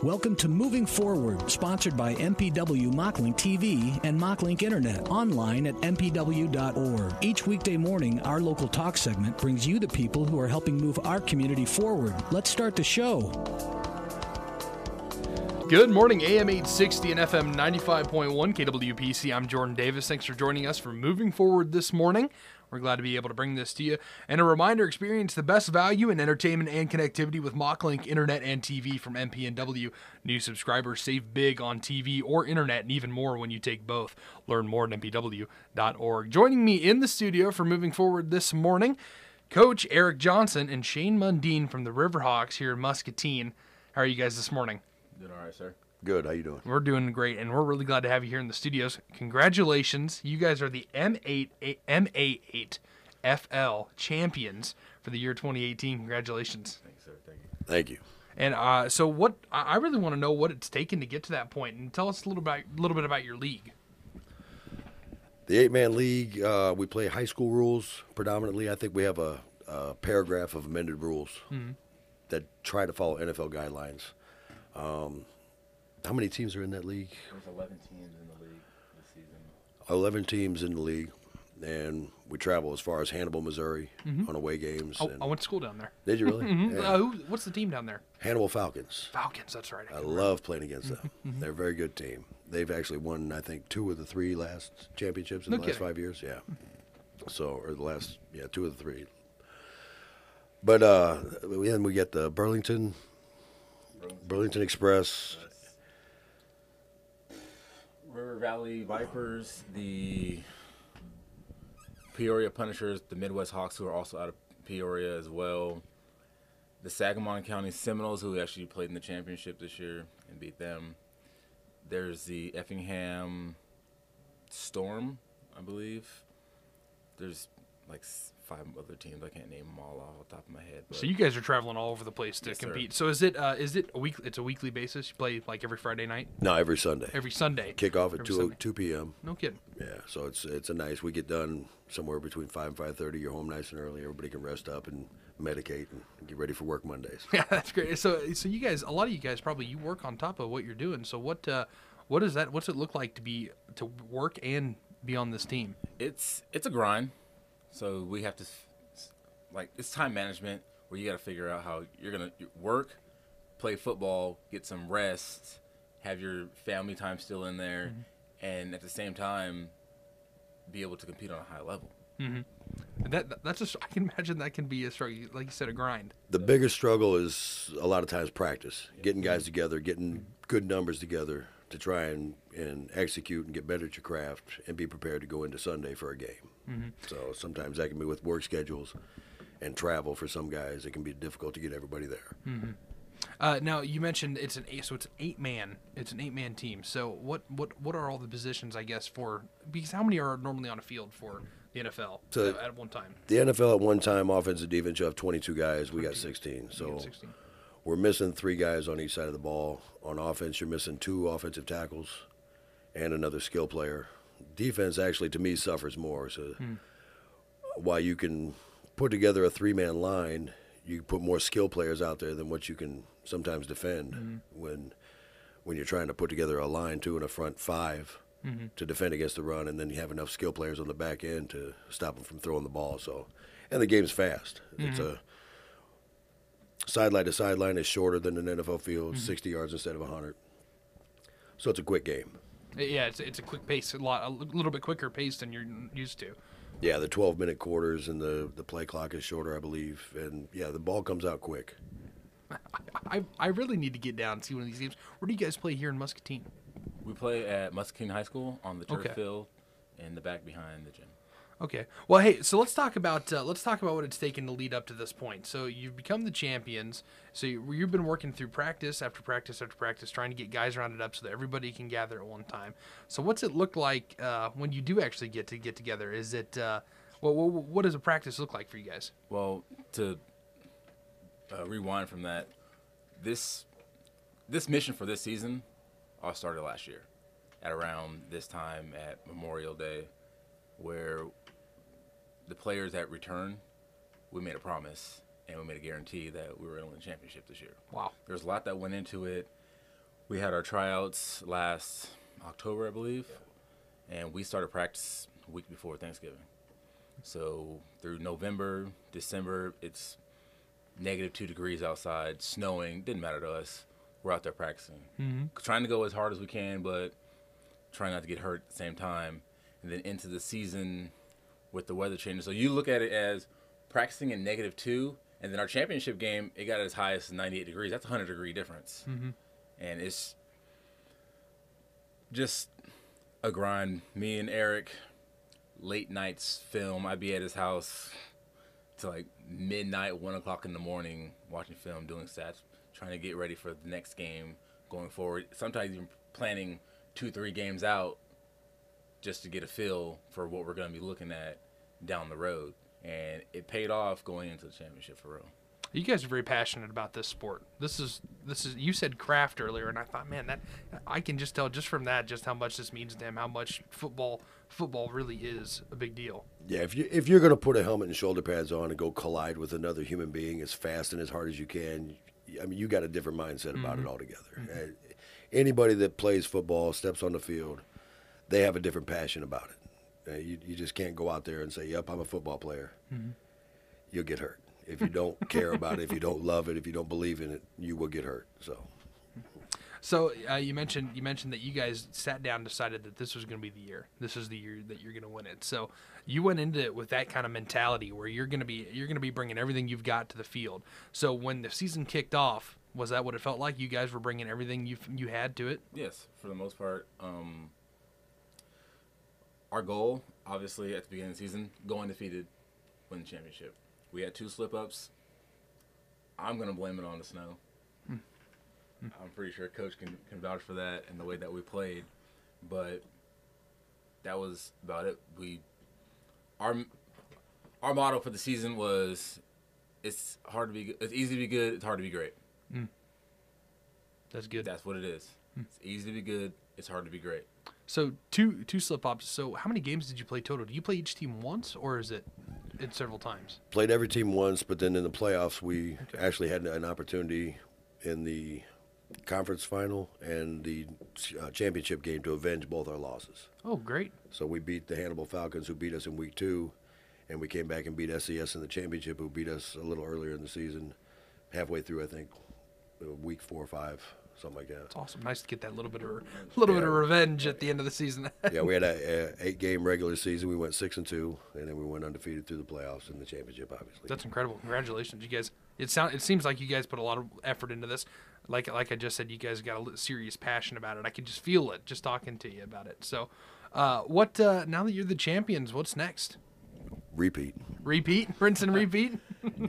Welcome to Moving Forward, sponsored by MPW Mocklink TV and Mocklink Internet, online at mpw.org. Each weekday morning, our local talk segment brings you the people who are helping move our community forward. Let's start the show. Good morning, AM 860 and FM 95.1 KWPC. I'm Jordan Davis. Thanks for joining us for Moving Forward this morning. We're glad to be able to bring this to you. And a reminder, experience the best value in entertainment and connectivity with Mocklink Internet and TV from MPNW. New subscribers save big on TV or internet and even more when you take both. Learn more at mpw.org. Joining me in the studio for Moving Forward this morning, Coach Eric Johnson and Shane Mundine from the Riverhawks here in Muscatine. How are you guys this morning? Doing all right, sir. Good. How you doing? We're doing great, and we're really glad to have you here in the studios. Congratulations. You guys are the MA8FL champions for the year 2018. Congratulations. Thanks, sir. Thank you. Thank you. And so what I really want to know what it's taken to get to that point, and tell us a little bit about your league. The 8-man league, we play high school rules predominantly. I think we have a paragraph of amended rules that try to follow NFL guidelines. How many teams are in that league? There's 11 teams in the league this season. 11 teams in the league, and we travel as far as Hannibal, Missouri on away games. I went to school down there. Did you really? Yeah. What's the team down there? Hannibal Falcons. Falcons, that's right. I love playing against them. They're a very good team. They've actually won, I think, 2 of the 3 last championships in the last 5 years. Yeah. So, or the last, 2 of the 3. But then we get the Burlington Express. River Valley Vipers, the Peoria Punishers, the Midwest Hawks, who are also out of Peoria as well. The Sangamon County Seminoles, who actually played in the championship this year and beat them. There's the Effingham Storm, I believe. There's like 5 other teams. I can't name them all off the top of my head. But so you guys are traveling all over the place to compete. Sir. So is it a week? It's a weekly basis. You play like every Friday night. No, every Sunday. Every Sunday. Kick off at Every 2 p.m. No kidding. Yeah, so it's a nice. We get done somewhere between 5 and 5:30. You're home nice and early. Everybody can rest up and medicate and get ready for work Mondays. Yeah, that's great. So you guys, a lot of you guys probably you work on top of what you're doing. So what is that? What's it look like to work and be on this team? It's a grind. So we have to. Like, it's time management where you got to figure out how you're going to work, play football, get some rest, have your family time still in there, and at the same time be able to compete on a high level. That's just, I can imagine that can be a struggle, like you said, a grind. The biggest struggle is a lot of times practice, getting guys together, getting good numbers together to try and execute and get better at your craft and be prepared to go into Sunday for a game. So sometimes that can be with work schedules and travel for some guys. It can be difficult to get everybody there. Now you mentioned it's an 8-man team. So what are all the positions, I guess, because how many are normally on a field for the NFL at one time? The NFL at one time, offense and defense, you have 22 guys. We got 16. So 16. We're missing 3 guys on each side of the ball. On offense, you're missing 2 offensive tackles and another skill player. Defense actually, to me, suffers more. So while you can put together a 3-man line, you put more skill players out there than what you can sometimes defend when you're trying to put together a line 2 and a front 5 to defend against the run, and then you have enough skill players on the back end to stop them from throwing the ball. So, and the game's fast. It's a sideline to sideline is shorter than an NFL field, 60 yards instead of 100. So it's a quick game. Yeah, it's a quick pace, a little bit quicker pace than you're used to. Yeah, the 12-minute quarters and the play clock is shorter, I believe. And, yeah, the ball comes out quick. I really need to get down and see one of these games. Where do you guys play here in Muscatine? We play at Muscatine High School on the turf field in the back behind the gym. Okay. Well, hey, so let's talk about what it's taken to lead up to this point. So you've become the champions. So you've been working through practice after practice after practice, trying to get guys rounded up so that everybody can gather at one time. So what's it look like when you do actually get together? Is it what does a practice look like for you guys? Well, to rewind from that, this mission for this season all started last year at around this time at Memorial Day, where the players that returned, we made a promise and we made a guarantee that we were going to win the championship this year. Wow. There's a lot that went into it. We had our tryouts last October, I believe, and we started practice a week before Thanksgiving. So through November, December, it's -2 degrees outside, snowing, didn't matter to us. We're out there practicing. Trying to go as hard as we can, but trying not to get hurt at the same time. And then into the season with the weather changing. So you look at it as practicing in -2, and then our championship game, it got as high as 98 degrees. That's a 100-degree difference. And it's just a grind. Me and Eric, late nights film. I'd be at his house till like midnight, 1 o'clock in the morning, watching film, doing stats, trying to get ready for the next game going forward. Sometimes even planning 2-3 games out just to get a feel for what we're going to be looking at down the road. And it paid off going into the championship for real. You guys are very passionate about this sport. This is. You said craft earlier, and I thought, man, that I can just tell just from that just how much this means to him. How much football really is a big deal. Yeah, if you're going to put a helmet and shoulder pads on and go collide with another human being as fast and as hard as you can, I mean, you got a different mindset about it altogether. Anybody that plays football, steps on the field, they have a different passion about it. You just can't go out there and say, "Yep, I'm a football player." You'll get hurt. If you don't care about it, if you don't love it, if you don't believe in it, you will get hurt. So you mentioned that you guys sat down and decided that this was going to be the year. This is the year that you're going to win it. So you went into it with that kind of mentality where you're going to be bringing everything you've got to the field. So when the season kicked off, was that what it felt like? You guys were bringing everything you had to it? Yes, for the most part. Our goal, obviously, at the beginning of the season, go undefeated, win the championship. We had 2 slip-ups. I'm going to blame it on the snow. I'm pretty sure Coach can vouch for that and the way that we played. But that was about it. Our motto for the season was, it's easy to be good, it's hard to be great. That's good. That's what it is. It's easy to be good, it's hard to be great. So two slip-ups. So how many games did you play total? Do you play each team once, or is it several times? Played every team once, but then in the playoffs, we actually had an opportunity in the conference final and the championship game to avenge both our losses. Oh, great. So we beat the Hannibal Falcons, who beat us in week 2, and we came back and beat SES in the championship, who beat us a little earlier in the season, halfway through, I think, week 4 or 5. Something like that. It's awesome. Nice to get that little bit of revenge at the end of the season. Yeah, we had a 8-game regular season. We went 6-2, and then we went undefeated through the playoffs and the championship, obviously. That's incredible. Congratulations, you guys. It seems like you guys put a lot of effort into this. Like I just said, you guys got a serious passion about it. I can just feel it just talking to you about it. So, what now that you're the champions, what's next? Repeat, rinse and repeat.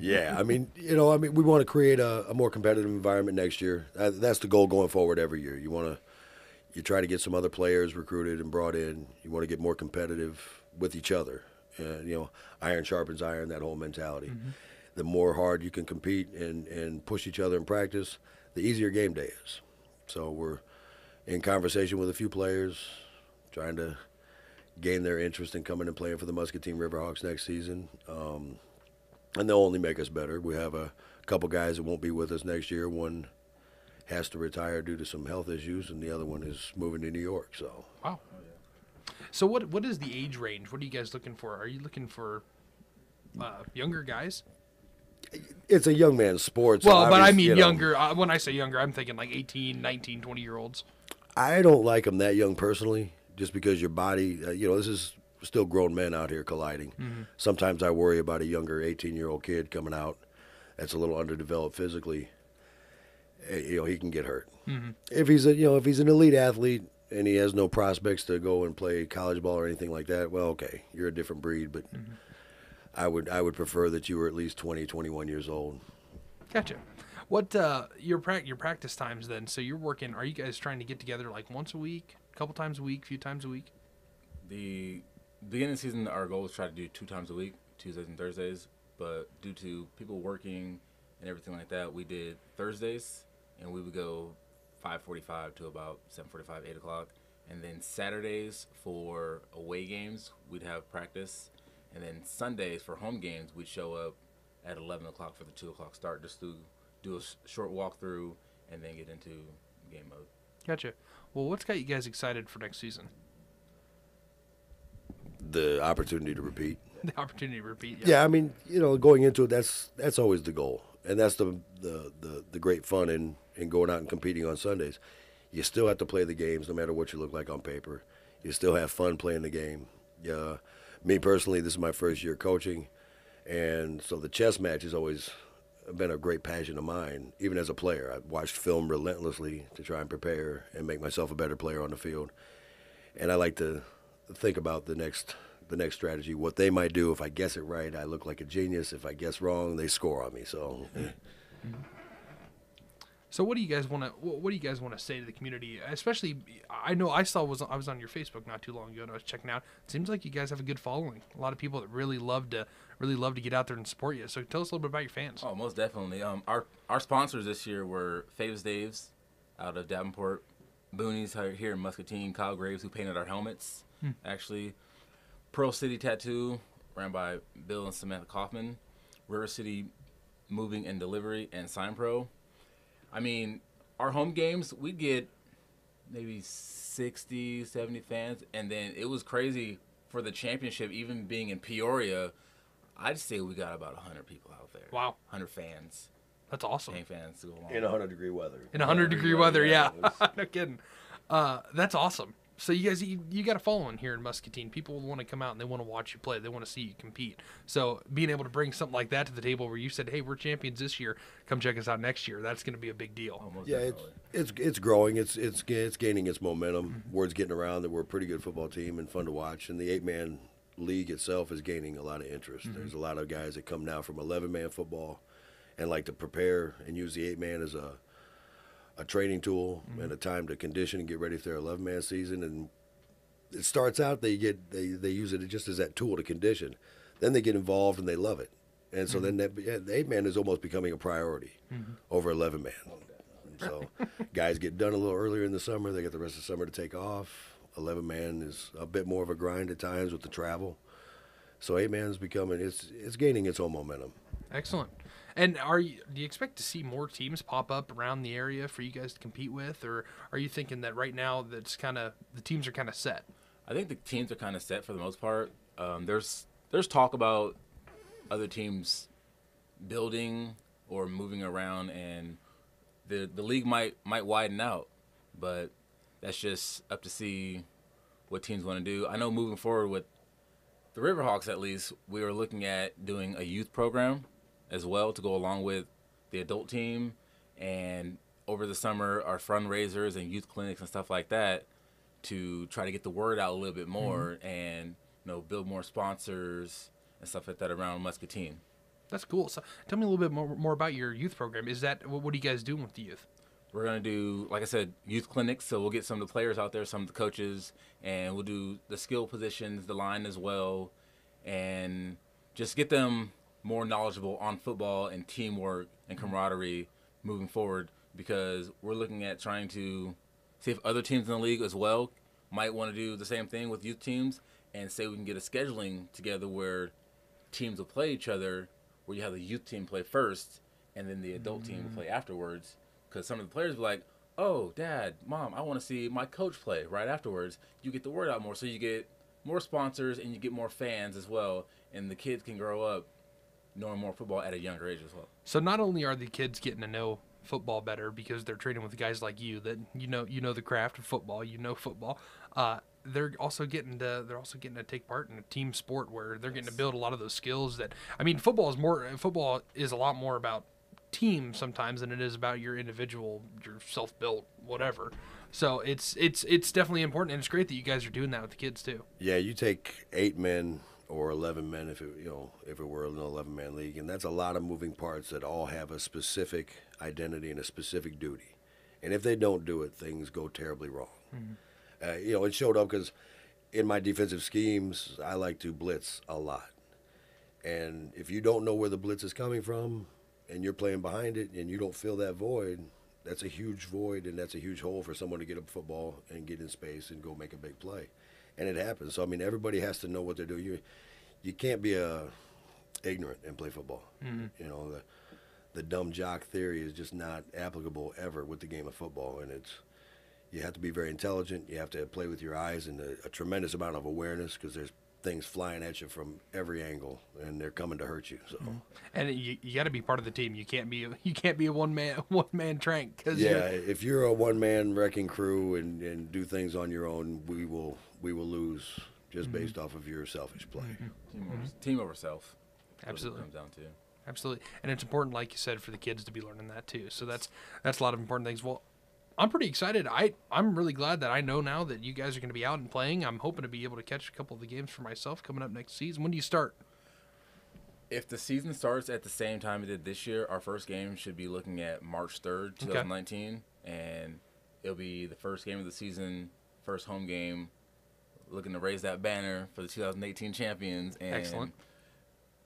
Yeah, I mean, we want to create a more competitive environment next year. That's the goal going forward every year. You try to get some other players recruited and brought in. You want to get more competitive with each other. Iron sharpens iron, that whole mentality. The more hard you can compete and push each other in practice, the easier game day is. So we're in conversation with a few players, trying to gain their interest in coming and playing for the Muscatine Riverhawks next season. And they'll only make us better. We have a couple guys that won't be with us next year. One has to retire due to some health issues, and the other one is moving to New York. So wow. So what is the age range? What are you guys looking for? Are you looking for younger guys? It's a young man's sport. So well, but I mean younger. When I say younger, I'm thinking like 18, 19, 20-year-olds. I don't like them that young personally, just because your body, this is still grown men out here colliding. Sometimes I worry about a younger 18-year-old kid coming out that's a little underdeveloped physically. He can get hurt. If he's an elite athlete and he has no prospects to go and play college ball or anything like that, well, okay, you're a different breed. But I would prefer that you were at least 20, 21 years old. Gotcha. What your practice times then? So you're working. Are you guys trying to get together like once a week, a couple times a week, a few times a week? The beginning of the season, our goal is to try to do 2 times a week, Tuesdays and Thursdays. But due to people working and everything like that, we did Thursdays, and we would go 5:45 to about 7:45, 8 o'clock. And then Saturdays for away games, we'd have practice. And then Sundays for home games, we'd show up at 11 o'clock for the 2 o'clock start, just to do a short walkthrough and then get into game mode. Gotcha. Well, what's got you guys excited for next season? The opportunity to repeat. The opportunity to repeat. Yeah, I mean, going into it, that's always the goal, and that's the great fun in going out and competing on Sundays. You still have to play the games, no matter what you look like on paper. You still have fun playing the game. Me personally, this is my first year coaching, and so the chess match has always been a great passion of mine. Even as a player, I've watched film relentlessly to try and prepare and make myself a better player on the field. And I like to think about the next strategy, what they might do. If I guess it right, I look like a genius. If I guess wrong, they score on me. So. So what do you guys want to say to the community? Especially, I know I was on your Facebook not too long ago and I was checking out. It seems like you guys have a good following. A lot of people that really love to get out there and support you. So tell us a little bit about your fans. Oh, most definitely. Our sponsors this year were Faves Daves out of Davenport, Boonies here in Muscatine, Kyle Graves, who painted our helmets, actually. Pearl City Tattoo, ran by Bill and Samantha Kaufman, River City Moving and Delivery, and Sign Pro. I mean, our home games, we'd get maybe 60, 70 fans, and then it was crazy for the championship, even being in Peoria. I'd say we got about 100 people out there. Wow. 100 fans. That's awesome. Paying fans to go along. In 100-degree weather. In 100-degree weather, yeah. No kidding. That's awesome. So you guys, you got a following here in Muscatine. People want to come out and they want to watch you play. They want to see you compete. So being able to bring something like that to the table where you said, hey, we're champions this year, come check us out next year, that's going to be a big deal. Almost Yeah, definitely. it's growing. It's gaining its momentum. Word's getting around that we're a pretty good football team and fun to watch. And the 8-man league itself is gaining a lot of interest. There's a lot of guys that come now from 11-man football and like to prepare and use the 8-man as a training tool and a time to condition and get ready for their 11-man season. And it starts out they use it just as that tool to condition. Then they get involved and they love it. And so then the 8-man is almost becoming a priority over 11-man. So guys get done a little earlier in the summer. They get the rest of the summer to take off. 11-man is a bit more of a grind at times with the travel. So 8-man is becoming it's gaining its own momentum. Excellent. And do you expect to see more teams pop up around the area for you guys to compete with, or are you thinking that right now that's the teams are kind of set? I think the teams are kind of set for the most part. There's talk about other teams building or moving around, and the league might widen out, but that's just up to see what teams want to do. I know moving forward with the Riverhawks, at least, we are looking at doing a youth program as well to go along with the adult team, and over the summer our fundraisers and youth clinics and stuff like that to try to get the word out a little bit more and build more sponsors and stuff like that around Muscatine. That's cool. So tell me a little bit more about your youth program. Is that what are you guys doing with the youth? We're going to do, like I said, youth clinics, so we'll get some of the players out there, some of the coaches, and we'll do the skill positions, the line as well, and just get them more knowledgeable on football and teamwork and camaraderie moving forward, because we're looking at trying to see if other teams in the league as well might want to do the same thing with youth teams, and say we can get a scheduling together where teams will play each other, where you have the youth team play first and then the adult team will play afterwards, because some of the players will be like, oh, Dad, Mom, I want to see my coach play right afterwards. You get the word out more, so you get more sponsors and you get more fans as well, and the kids can grow up knowing more football at a younger age as well. So not only are the kids getting to know football better because they're training with guys like you that you know the craft of football, football, they're also getting to take part in a team sport where they're getting to build a lot of those skills that, I mean, football is a lot more about team sometimes than it is about your individual, your self-built whatever. So it's definitely important, and it's great that you guys are doing that with the kids too. Yeah, you take 8 men or 11 men if it were an 11-man league, and that's a lot of moving parts that all have a specific identity and a specific duty. And if they don't do it, things go terribly wrong. It showed up because in my defensive schemes, I like to blitz a lot. And if you don't know where the blitz is coming from and you're playing behind it and you don't fill that void, that's a huge void, and that's a huge hole for someone to get a football and get in space and go make a big play. And it happens. So, I mean, everybody has to know what they're doing. You can't be ignorant and play football. The dumb jock theory is just not applicable ever with the game of football. And You have to be very intelligent. You have to play with your eyes and a tremendous amount of awareness, because there's things flying at you from every angle, and they're coming to hurt you. So, and you got to be part of the team. You can't be a one man trank. If you're a one man wrecking crew and do things on your own, we will lose just based off of your selfish play. Team over self. Absolutely. That's what it comes down to. Absolutely, and it's important, like you said, for the kids to be learning that too. So that's a lot of important things. Well, I'm pretty excited. I'm really glad that I know now that you guys are going to be out and playing. I'm hoping to be able to catch a couple of the games for myself coming up next season. When do you start? If the season starts at the same time it did this year, our first game should be looking at March 3rd, 2019, and it'll be the first game of the season, first home game, looking to raise that banner for the 2018 champions. And excellent.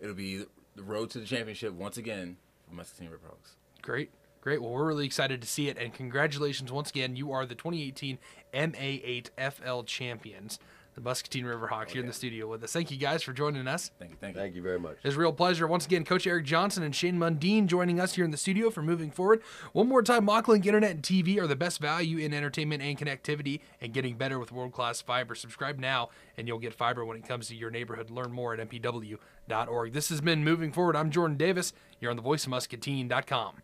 It'll be the road to the championship once again for Muscatine Riverhawks. Great. Well, we're really excited to see it, and congratulations once again. You are the 2018 MA8FL champions, the Muscatine Riverhawks, here in the studio with us. Thank you guys for joining us. Thank you. Thank you very much. It's a real pleasure. Once again, Coach Eric Johnson and Shane Mundine joining us here in the studio for Moving Forward. One more time, MachLink Internet and TV are the best value in entertainment and connectivity, and getting better with world-class fiber. Subscribe now, and you'll get fiber when it comes to your neighborhood. Learn more at mpw.org. This has been Moving Forward. I'm Jordan Davis. You're on the voiceofmuscatine.com.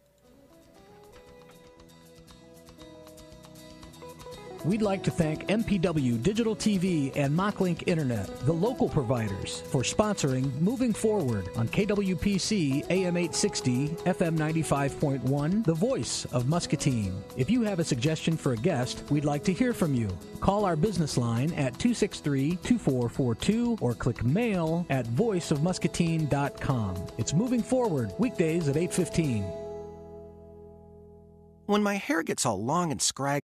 We'd like to thank MPW Digital TV and MachLink Internet, the local providers, for sponsoring Moving Forward on KWPC AM 860, FM 95.1, the voice of Muscatine. If you have a suggestion for a guest, we'd like to hear from you. Call our business line at 263-2442 or click mail at voiceofmuscatine.com. It's Moving Forward, weekdays at 8:15. When my hair gets all long and scraggly,